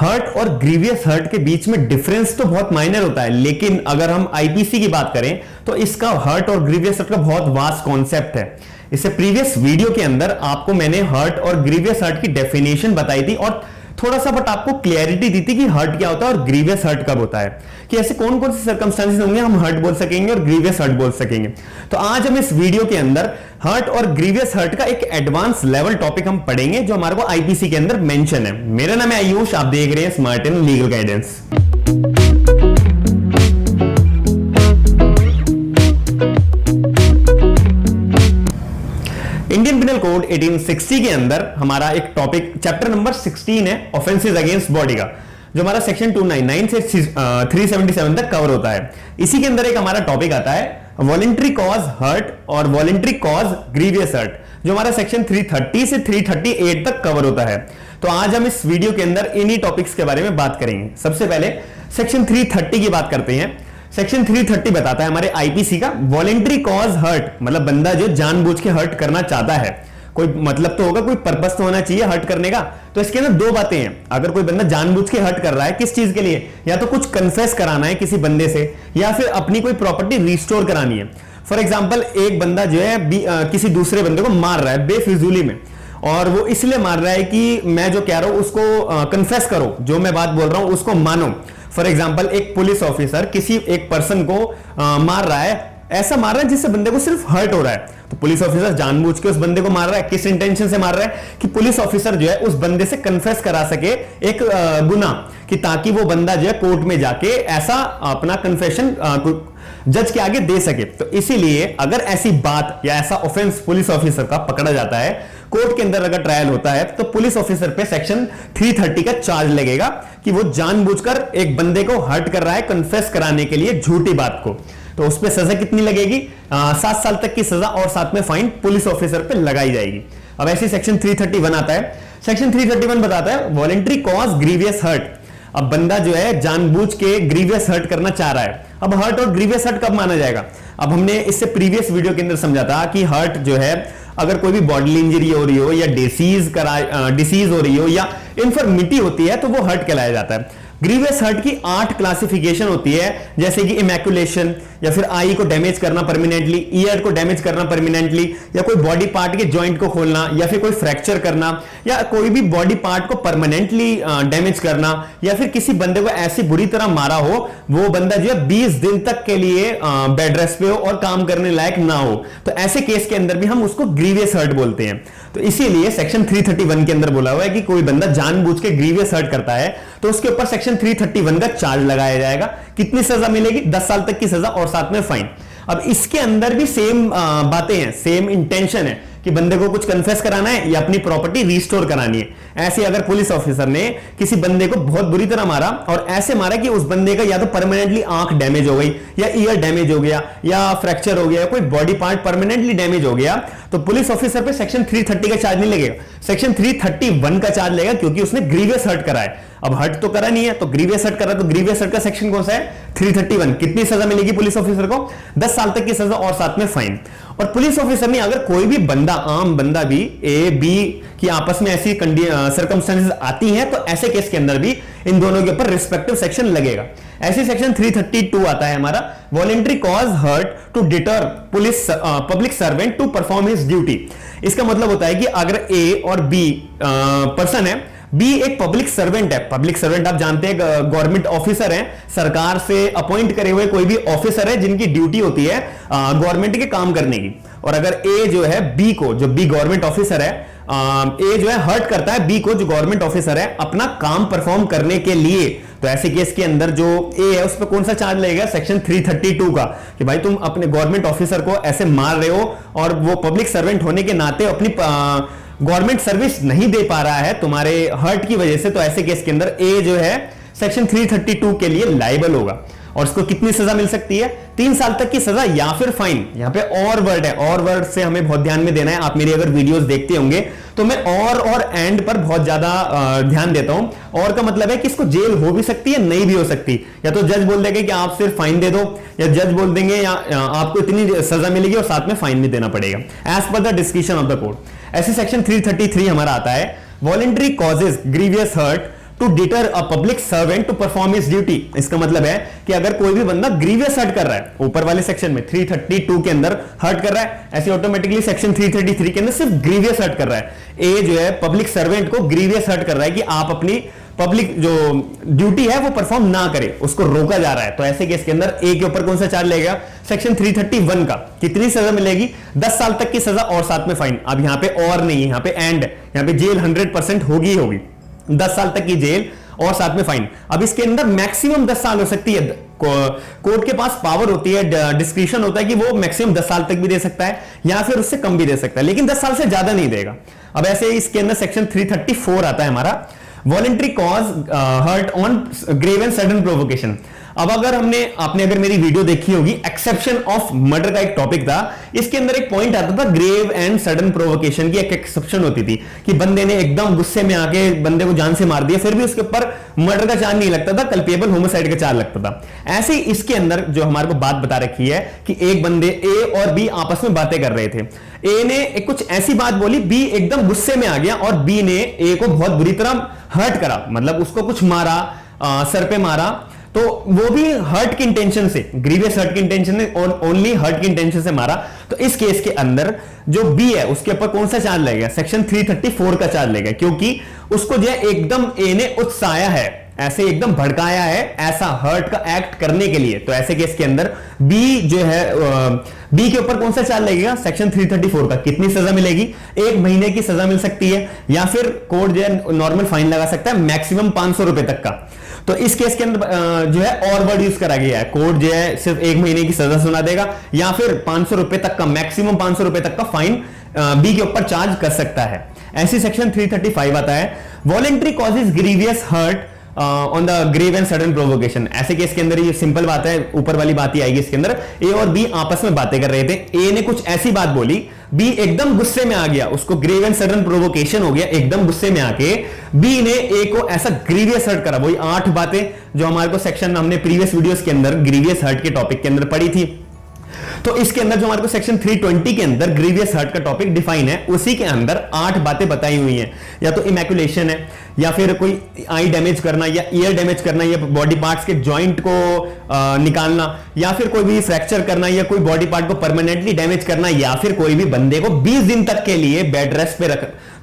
Hurt और grievous hurt के बीच में डिफरेंस तो बहुत माइनर होता है, लेकिन अगर हम आईपीसी की बात करें तो इसका हर्ट और ग्रीवियस हर्ट का बहुत वास्ट कॉन्सेप्ट है। इससे प्रीवियस वीडियो के अंदर आपको मैंने हर्ट और ग्रीवियस हर्ट की डेफिनेशन बताई थी और थोड़ा सा बट आपको क्लैरिटी दी थी कि हर्ट क्या होता है और ग्रीवियस हर्ट कब होता है, कि ऐसे कौन कौन से सर्कमस्टेंसेस होंगे हम हर्ट बोल सकेंगे और ग्रीवियस हर्ट बोल सकेंगे। तो आज हम इस वीडियो के अंदर हर्ट और ग्रीवियस हर्ट का एक एडवांस लेवल टॉपिक हम पढ़ेंगे जो हमारे को आईपीसी के अंदर मेंशन है। मेरा नाम है आयुष, आप देख रहे हैं smart and legal guidance. Indian penal code 1860 के अंदर हमारा एक टॉपिक चैप्टर नंबर 16 है ऑफेंसेस अगेंस्ट बॉडी का, जो हमारा सेक्शन 299 से 377 तक कवर होता है। इसी के अंदर एक हमारा टॉपिक आता है वॉलेंट्री कॉज हर्ट और वॉलेंट्री कॉज ग्रीवियस हर्ट, जो हमारा सेक्शन 330 से 338 तक कवर होता है। तो आज हम इस वीडियो के अंदर इन्हीं टॉपिक्स के बारे में बात करेंगे। सबसे पहले सेक्शन 330 की बात करते हैं। सेक्शन 330 बताता है हमारे आईपीसी का वॉलेंट्री कॉज हर्ट, मतलब बंदा जो जानबूझ के हर्ट करना चाहता है, कोई मतलब तो होगा, कोई पर्पस तो होना चाहिए हर्ट करने का। तो इसके अंदर दो बातें हैं। अगर कोई बंदा जानबूझ के हर्ट कर रहा है, किस चीज के लिए, या तो कुछ कन्फेस कराना है किसी बंदे से, या फिर अपनी कोई प्रॉपर्टी रिस्टोर करानी है। फॉर एग्जाम्पल एक बंदा जो है किसी दूसरे बंदे को मार रहा है बेफिजूली में, और वो इसलिए मार रहा है कि मैं जो कह रहा हूं उसको कन्फेस करो, जो मैं बात बोल रहा हूं उसको मानो। फॉर एग्जाम्पल एक पुलिस ऑफिसर किसी एक पर्सन को मार रहा है, ऐसा मार रहा है जिससे बंदे को सिर्फ हर्ट हो रहा है, तो पुलिस ऑफिसर जानबूझ के उस बंदे को मार रहा है। किस इंटेंशन से मार रहा है कि पुलिस ऑफिसर जो है उस बंदे से कन्फेस करा सके एक गुनाह, कि ताकि वो बंदा जो है कोर्ट में जाके ऐसा अपना कन्फेशन जज के आगे दे सके। तो इसीलिए अगर ऐसी बात या ऐसा ऑफेंस पुलिस ऑफिसर का पकड़ा जाता है, कोर्ट के अंदर अगर ट्रायल होता है, तो पुलिस ऑफिसर पे सेक्शन 330 का चार्ज लगेगा कि वो जानबूझकर एक बंदे को हर्ट कर रहा है कन्फेस कराने के लिए झूठी बात को। तो उस पे सजा कितनी लगेगी? 7 साल तक की सजा और साथ में फाइन पुलिस ऑफिसर पे लगाई जाएगी। अब ऐसे सेक्शन 331 आता है। सेक्शन 331 बताता है वॉलेंट्री कॉज ग्रीवियस हर्ट। अब बंदा जो है जानबूझ के ग्रीवियस हर्ट करना चाह रहा है। अब हर्ट और ग्रीवियस हर्ट कब माना जाएगा? अब हमने इससे प्रीवियस वीडियो के अंदर समझा था कि हर्ट जो है अगर कोई भी बॉडी इंजरी हो रही हो या डिसीज हो रही हो या इन्फर्मिटी होती है तो वो हर्ट कहलाया जाता है। ग्रीवियस हर्ट की 8 क्लासिफिकेशन होती है, जैसे कि इमैकुलेशन, या फिर आई को डैमेज करना परमानेंटली, ईयर को डैमेज करना परमानेंटली, या कोई बॉडी पार्ट के जॉइंट को खोलना, या फिर कोई फ्रैक्चर करना, या कोई भी बॉडी पार्ट को परमानेंटली डैमेज करना, या फिर किसी बंदे को ऐसी बुरी तरह मारा हो वो बंदा जो है 20 दिन तक के लिए बेड रेस्ट पे हो और काम करने लायक ना हो। तो ऐसे केस के अंदर भी हम उसको ग्रीवियस हर्ट बोलते हैं। तो इसीलिए सेक्शन 331 के अंदर बोला हुआ है कि कोई बंदा जानबूझ के ग्रीवियस हर्ट करता है तो उसके ऊपर सेक्शन 331 का चार्ज लगाया जाएगा। कितनी सजा मिलेगी? 10 साल तक की सजा और साथ में फाइन। अब इसके अंदर भी सेम बातें हैं, सेम इंटेंशन है कि बंदे को कुछ कन्फेस कराना है या अपनी प्रॉपर्टी रिस्टोर करानी है। ऐसे अगर पुलिस ऑफिसर ने किसी बंदे को बहुत बुरी तरह मारा और ऐसे मारा कि उस बंदे का या तो परमानेंटली आंख डैमेज हो गई, या ईयर डैमेज हो गया, या फ्रैक्चर हो गया, कोई बॉडी पार्ट परमानेंटली डैमेज हो गया, तो पुलिस ऑफिसर पे सेक्शन 330 का चार्ज नहीं लगेगा, सेक्शन 331 का चार्ज लगेगा, क्योंकि उसने ग्रीवियस हर्ट करा है। अब हर्ट तो करा नहीं है, तो ग्रीवियस हर्ट करा, तो ग्रीवियस हर्ट का सेक्शन कौन सा है? 331। कितनी सजा मिलेगी पुलिस ऑफिसर को? 10 साल तक की सजा और साथ में फाइन। और पुलिस ऑफिसर ने अगर कोई भी बंदा, आम बंदा भी, ए बी की आपस में ऐसी सर्कमस्टेंसेस आती हैं, तो ऐसे केस के अंदर भी इन दोनों के ऊपर रिस्पेक्टिव सेक्शन लगेगा। ऐसे सेक्शन 332 आता है हमारा voluntary cause hurt to deter police public servant to perform his duty. इसका मतलब होता है कि अगर ए और बी पर्सन है, बी एक पब्लिक सर्वेंट है। पब्लिक सर्वेंट आप जानते हैं गवर्नमेंट ऑफिसर है, सरकार से अपॉइंट करे हुए कोई भी ऑफिसर है जिनकी ड्यूटी होती है गवर्नमेंट के काम करने की। और अगर ए जो है बी को, जो बी गवर्नमेंट ऑफिसर है, ए जो है हर्ट करता है बी को, जो गवर्नमेंट ऑफिसर है, अपना काम परफॉर्म करने के लिए, तो ऐसे केस के अंदर जो ए है उस पर कौन सा चार्ज लगेगा? सेक्शन 332 का, कि भाई तुम अपने गवर्नमेंट ऑफिसर को ऐसे मार रहे हो और वो पब्लिक सर्वेंट होने के नाते अपनी गवर्नमेंट सर्विस नहीं दे पा रहा है तुम्हारे हर्ट की वजह से। तो ऐसे केस के अंदर ए जो है सेक्शन 332 के लिए लायबल होगा। और इसको कितनी सजा मिल सकती है? 3 साल तक की सजा या फिर फाइन। यहां पे और वर्ड है, और वर्ड से हमें बहुत ध्यान में देना है। आप मेरी अगर वीडियोस देखते होंगे तो मैं और एंड पर बहुत ज्यादा ध्यान देता हूं। और का मतलब है कि इसको जेल हो भी सकती है, नहीं भी हो सकती। या तो जज बोल देंगे कि आप सिर्फ फाइन दे दो, या जज बोल देंगे या आपको इतनी सजा मिलेगी और साथ में फाइन भी देना पड़ेगा, as per the description of the court. ऐसे सेक्शन 333 हमारा आता है voluntary causes grievous hurt to deter a public servant to perform his duty. इसका मतलब है कि अगर कोई भी बंदा ग्रीवियस हर्ट कर रहा है, ऊपर वाले सेक्शन में 332 के अंदर हर्ट कर रहा है, ऐसे ऑटोमेटिकली सेक्शन 333 के अंदर सिर्फ ग्रीवियस हर्ट कर रहा है। ए जो है पब्लिक सर्वेंट को ग्रीवियस हर्ट कर रहा है कि आप अपनी पब्लिक जो ड्यूटी है वो परफॉर्म ना करे, उसको रोका जा रहा है। तो ऐसे केस के अंदर ए के ऊपर कौन सा चार्ज लगेगा? सेक्शन 331 का। कितनी सजा मिलेगी? 10 साल तक की सजा और साथ में फाइन। अब यहां पे और नहीं है, यहां पे एंड, यहां पे जेल 100% होगी होगी। 10 साल तक की जेल और साथ में फाइन। अब इसके अंदर मैक्सिमम 10 साल हो सकती है। कोर्ट के पास पावर होती है, डिस्क्रिशन होता है कि वो मैक्सिमम 10 साल तक भी दे सकता है या फिर उससे कम भी दे सकता है, लेकिन 10 साल से ज्यादा नहीं देगा। अब ऐसे इसके अंदर सेक्शन 334 आता है हमारा, voluntary cause hurt on grave and sudden provocation. अब अगर आपने अगर मेरी वीडियो देखी होगी, एक्सेप्शन ऑफ मर्डर का एक टॉपिक था, इसके अंदर एक पॉइंट आता था ग्रेव एंड सडन प्रोवोकेशन की। एक एक्सेप्शन होती थी कि बंदे ने एकदम गुस्से में आके बंदे को जान से मार दिया, फिर भी उसके ऊपर मर्डर का चार्ज नहीं लगता था, कल्पेबल होमिसाइड का चार्ज लगता था। ऐसे ही इसके अंदर जो हमारे को बात बता रखी है कि एक बंदे ए और बी आपस में बातें कर रहे थे। ए ने कुछ ऐसी बात बोली, बी एकदम गुस्से में आ गया और बी ने ए को बहुत बुरी तरह हर्ट करा, मतलब उसको कुछ मारा, सर पे मारा, तो वो भी हर्ट की इंटेंशन से, ग्रीवियस हर्ट की इंटेंशन से, ओनली हर्ट की इंटेंशन से मारा। तो इस केस के अंदर जो बी है उसके ऊपर कौन सा चार्ज लगेगा? सेक्शन 334 का चार्ज लगेगा, क्योंकि उसको जो है एकदम ए ने उत्साया है, ऐसे एकदम भड़काया है ऐसा हर्ट का एक्ट करने के लिए। तो ऐसे केस के अंदर बी जो है बी के ऊपर कौन सा चार्ज लगेगा? सेक्शन 334 का। कितनी सजा मिलेगी? 1 महीने की सजा मिल सकती है, या फिर कोर्ट जो है नॉर्मल फाइन लगा सकता है मैक्सिमम 500 रुपए तक का। तो इस केस के अंदर जो है और वर्ड यूज करा गया है, कोर्ट जो है सिर्फ 1 महीने की सजा सुना देगा या फिर 500 रुपए तक का, मैक्सिमम 500 रुपए तक का फाइन बी के ऊपर चार्ज कर सकता है। ऐसी सेक्शन 335 आता है, voluntary causes grievous hurt on the grave and sudden provocation. ऐसे केस के अंदर ये सिंपल बात है, ऊपर वाली बात ही आएगी इसके अंदर। ए और बी आपस में बातें कर रहे थे, ए ने कुछ ऐसी बात बोली, बी एकदम गुस्से में आ गया, उसको ग्रेव एंड सडन प्रोवोकेशन हो गया, एकदम गुस्से में आके बी ने ए को ऐसा ग्रीवियस हर्ट करा। वही 8 बातें जो हमारे को सेक्शन हमने प्रीवियस वीडियोस के अंदर ग्रीवियस हर्ट के टॉपिक के अंदर पढ़ी थी। तो इसके अंदर जो हमारे को सेक्शन 320 के अंदर ग्रीवियस हर्ट का टॉपिक डिफाइन है, उसी के अंदर 8 बातें बताई हुई हैं। या तो इमैकुलेशन है, या फिर कोई आई डैमेज करना, या ईयर डैमेज करना, या बॉडी पार्ट्स के जॉइंट को निकालना, या फिर कोई भी फ्रैक्चर करना, या कोई बॉडी पार्ट को परमानेंटली डैमेज करना, या फिर कोई भी बंदे को 20 दिन तक के लिए बेड रेस्ट पे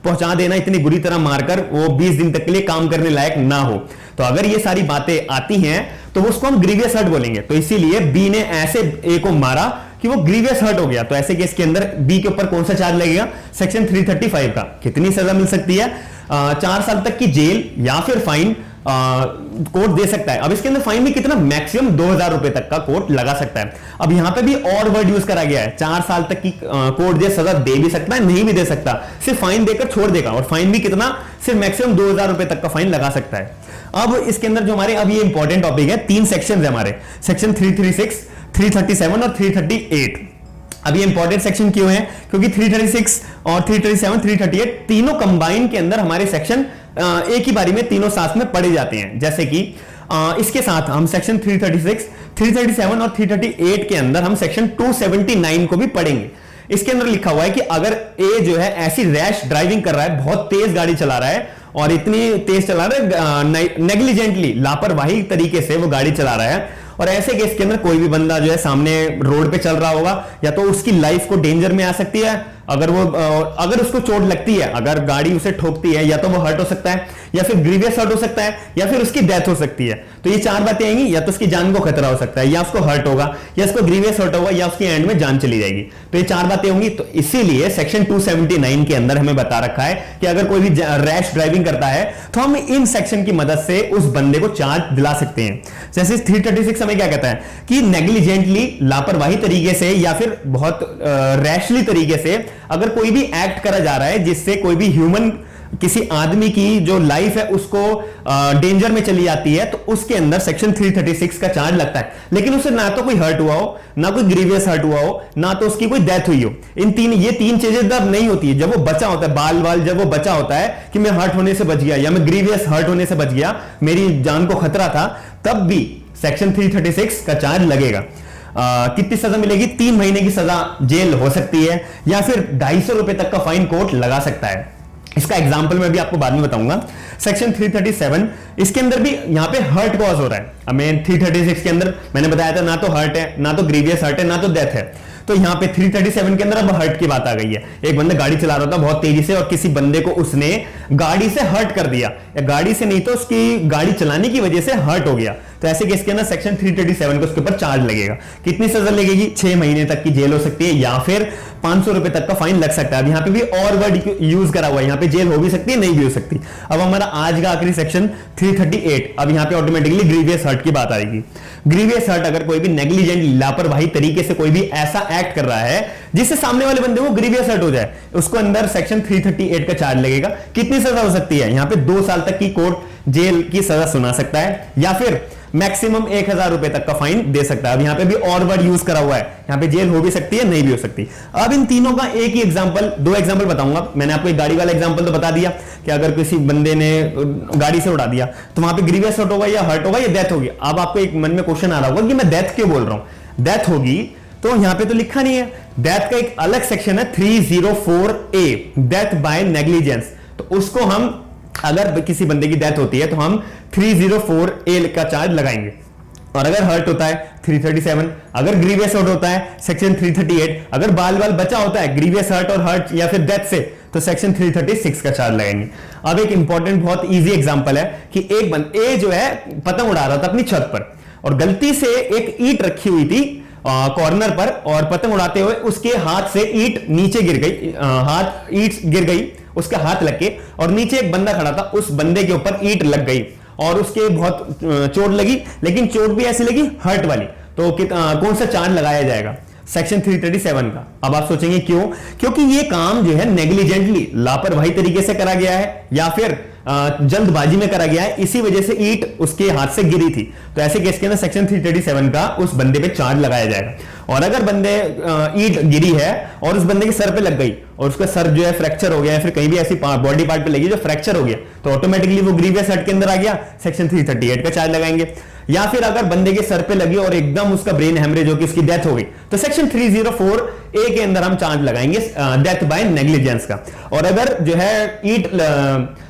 पहुंचा देना, इतनी बुरी तरह मारकर वो 20 दिन तक के लिए काम करने लायक ना हो। तो अगर ये सारी बातें आती हैं तो उसको हम ग्रीवियस हर्ट बोलेंगे। तो इसीलिए बी ने ऐसे ए को मारा कि वो ग्रीवियस हर्ट हो गया। तो ऐसे केस के अंदर बी के ऊपर कौन सा चार्ज लगेगा? सेक्शन 335 का। कितनी सजा मिल सकती है? 4 साल तक की जेल या फिर फाइन कोर्ट दे सकता है। अब इसके अंदर फाइन भी कितना? मैक्सिमम 2000 रुपए तक का कोर्ट लगा सकता है। अब यहां पे भी और वर्ड यूज करा गया है, 4 साल तक की कोर्ट जो सजा दे भी सकता है, नहीं भी दे सकता, सिर्फ फाइन देकर छोड़ देगा। और फाइन भी कितना? सिर्फ मैक्सिमम 2000 रुपए तक का फाइन लगा सकता है। अब इसके अंदर जो हमारे अब ये इंपॉर्टेंट टॉपिक है, 3 सेक्शन है हमारे, सेक्शन 336, 337 और 338। अब ये इंपॉर्टेंट सेक्शन क्यों है? क्योंकि 336 और 337, 338 तीनों कंबाइन के अंदर हमारे सेक्शन एक ही बारी में तीनों साथ में पढ़े जाते हैं। जैसे कि इसके साथ हम सेक्शन 336, 337 और 338 के अंदर हम सेक्शन 279 को भी पढ़ेंगे। इसके अंदर लिखा हुआ है कि अगर ए जो है ऐसी रैश ड्राइविंग कर रहा है, बहुत तेज गाड़ी चला रहा है और इतनी तेज चला रहा है, नेग्लिजेंटली, लापरवाही तरीके से वो गाड़ी चला रहा है, और ऐसे केस के अंदर कोई भी बंदा जो है सामने रोड पे चल रहा होगा, या तो उसकी लाइफ को डेंजर में आ सकती है, अगर उसको चोट लगती है, अगर गाड़ी उसे ठोकती है, या तो वो हर्ट हो सकता है, या फिर ग्रीवियस हर्ट हो सकता है, या फिर उसकी डेथ हो सकती है। तो ये 4 बातें आएंगी, या तो उसकी जान को खतरा हो सकता है, या उसको हर्ट होगा, या उसको ग्रीवियस हर्ट होगा, या उसकी एंड में जान चली जाएगी। तो ये 4 बातें होंगी। तो इसीलिए सेक्शन 279 के अंदर हमें बता रखा है कि अगर कोई भी रैश ड्राइविंग करता है तो हम इन सेक्शन की मदद से उस बंदे को चार्ज दिला सकते हैं। जैसे 336 हमें क्या कहता है कि नेग्लिजेंटली, लापरवाही तरीके से या फिर बहुत रैशली तरीके से अगर कोई भी एक्ट करा जा रहा है जिससे कोई भी ह्यूमन, किसी आदमी की जो लाइफ है उसको डेंजर में चली जाती है, तो उसके अंदर सेक्शन 336 का चार्ज लगता है। लेकिन उससे ना तो कोई हर्ट हुआ हो, ना कोई ग्रीवियस हर्ट हुआ हो, ना तो उसकी कोई डेथ हुई हो। ये तीन चीजें तब नहीं होती है जब वो बचा होता है, बाल जब वो बचा होता है कि मैं हर्ट होने से बच गया या मैं ग्रीवियस हर्ट होने से बच गया, मेरी जान को खतरा था, तब भी सेक्शन 336 का चार्ज लगेगा। कितनी सजा मिलेगी? 3 महीने की सजा जेल हो सकती है, या फिर 250 रुपए तक का फाइन कोर्ट लगा सकता है। इसका एग्जांपल मैं भी आपको बाद में बताऊंगा। सेक्शन 337 इसके अंदर भी यहां पे हर्ट कॉज हो रहा है। अब मैं 336 के अंदर मैंने बताया था ना तो हर्ट है, ना तो ग्रीवियस हर्ट है, ना तो डेथ है। तो यहां पे 337 के अंदर अब हर्ट की बात आ गई है। एक बंदा गाड़ी चला रहा था बहुत तेजी से और किसी बंदे को उसने गाड़ी से हर्ट कर दिया, या गाड़ी से नहीं तो उसकी गाड़ी चलाने की वजह से हर्ट हो गया। तो ऐसे केस के अंदर सेक्शन 337 को उसके ऊपर चार्ज लगेगा। कितनी सजा लगेगी? 6 महीने तक की जेल हो सकती है या फिर 500 रुपए तक का फाइन लग सकता है। अब यहां पे भी और वर्ड यूज करा हुआ है, यहां पे जेल हो भी सकती है, नहीं भी हो सकती। अब हमारा आज का आखिरी सेक्शन 338। अब यहां पे ऑटोमेटिकली ग्रीवियस हर्ट की बात आएगी। ग्रीवियस हर्ट अगर कोई भी नेग्लिजेंट लापरवाही तरीके से कोई भी ऐसा एक्ट कर रहा है जिससे सामने वाले बंदे को ग्रीवियस हर्ट हो जाए, उसको अंदर सेक्शन 338 का चार्ज लगेगा। कितनी सजा हो सकती है? यहां पे 2 साल तक की कोर्ट जेल की सजा सुना सकता है या फिर मैक्सिमम 1000 रुपए तक का फाइन दे सकता है। अब यहां पे भी और वर्ड यूज करा हुआ है, यहां पे जेल हो भी सकती है, नहीं भी हो सकती। अब इन तीनों का एक ही एग्जांपल, 2 एग्जांपल बताऊंगा। मैंने आपको एक गाड़ी वाला एग्जांपल तो बता दिया कि अगर किसी बंदे ने गाड़ी से उड़ा दिया तो वहां पे ग्रीवियस हर्ट होगा या हर्ट होगा या डेथ होगी। अब आपको एक मन में क्वेश्चन आ रहा होगा कि मैं डेथ क्यों बोल रहा हूं? डेथ होगी तो यहां पे तो लिखा नहीं है। डेथ का एक अलग सेक्शन है 304A, डेथ बाय नेग्लिजेंस। तो उसको हम, अगर किसी बंदे की डेथ होती है तो हम 304A का चार्ज लगाएंगे। और अगर हर्ट होता है 337, अगर ग्रीवियस हर्ट होता है सेक्शन 338, अगर बाल बाल बचा होता है ग्रीवियस हर्ट और हर्ट या फिर डेथ से तो सेक्शन 336 का चार्ज लगाएंगे। अब एक इंपॉर्टेंट बहुत इजी एग्जांपल है कि एक बंदे जो है पतंग उड़ा रहा था अपनी छत पर और गलती से एक ईंट रखी हुई थी कॉर्नर पर और पतंग उड़ाते हुए उसके हाथ से ईंट नीचे गिर गई, हाथ ईंट गिर गई उसके हाथ लग के, और नीचे एक बंदा खड़ा था, उस बंदे के ऊपर ईंट लग गई और उसके बहुत चोट लगी, लेकिन चोट भी ऐसी लगी हर्ट वाली। तो कौन सा चार्ज लगाया जाएगा? सेक्शन 337 का। अब आप सोचेंगे क्यों? क्योंकि ये काम जो है नेग्लिजेंटली, लापरवाही तरीके से करा गया है या फिर जल्दबाजी में करा गया है, इसी वजह से ईंट उसके हाथ से गिरी थी। तो ऐसे केस के अंदर सेक्शन 337 का उस बंदे पे चार्ज लगाया जाएगा। और अगर बंदे ईंट गिरी है और उस बंदे के सर पे लग गई और उसका सर जो है फ्रैक्चर हो गया या फिर कहीं भी ऐसी बॉडी पार्ट पे लगी जो फ्रैक्चर हो गया, तो ऑटोमेटिकली वो ग्रीवियस हर्ट के अंदर आ गया, सेक्शन 338 का चार्ज लगाएंगे। या फिर अगर बंदे के सर पे लगी और एकदम उसका ब्रेन हेमरेज हो कि उसकी डेथ हो गई, तो सेक्शन 304A के अंदर हम चार्ज लगाएंगे डेथ बाय नेग्लिजेंस का। और अगर जो है ईंट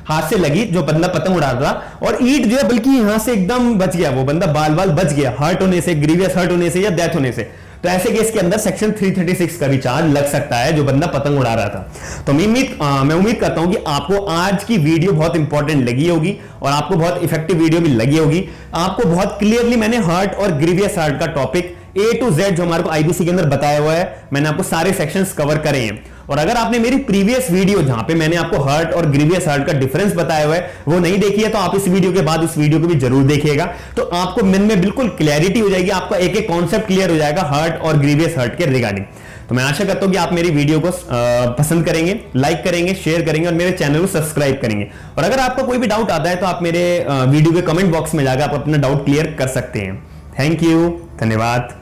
हाथ से लगी, जो बंदा पतंग उड़ा रहा था और ईंट जो है बल्कि यहां से एकदम बच गया, वो बंदा बाल बाल बच गया हर्ट होने से, ग्रीवियस हर्ट होने से या डेथ होने से, तो ऐसे केस के अंदर सेक्शन 336 का भी चार्ज लग सकता है जो बंदा पतंग उड़ा रहा था। तो मैं उम्मीद करता हूं कि आपको आज की वीडियो बहुत इंपॉर्टेंट लगी होगी और आपको बहुत इफेक्टिव वीडियो भी लगी होगी। आपको बहुत क्लियरली मैंने हर्ट और ग्रीवियस हर्ट का टॉपिक A to Z जो हमारे को IBC के अंदर बताया हुआ है, मैंने आपको सारे सेक्शंस कवर करे हैं। और अगर आपने मेरी प्रीवियस वीडियो जहां पे मैंने आपको हर्ट और ग्रीवियस हर्ट का डिफरेंस बताया हुआ है वो नहीं देखी है, तो आप इस वीडियो के बाद उस वीडियो को भी जरूर देखिएगा। तो आपको मन में बिल्कुल क्लैरिटी हो जाएगी, आपका एक एक कॉन्सेप्ट क्लियर हो जाएगा हर्ट और ग्रीवियस हर्ट के रिगार्डिंग। तो मैं आशा करता हूं कि आप मेरी वीडियो को पसंद करेंगे, लाइक करेंगे, शेयर करेंगे और मेरे चैनल को सब्सक्राइब करेंगे। और अगर आपको कोई भी डाउट आता है तो आप मेरे वीडियो के कमेंट बॉक्स में जाकर आप अपना डाउट क्लियर कर सकते हैं। थैंक यू, धन्यवाद।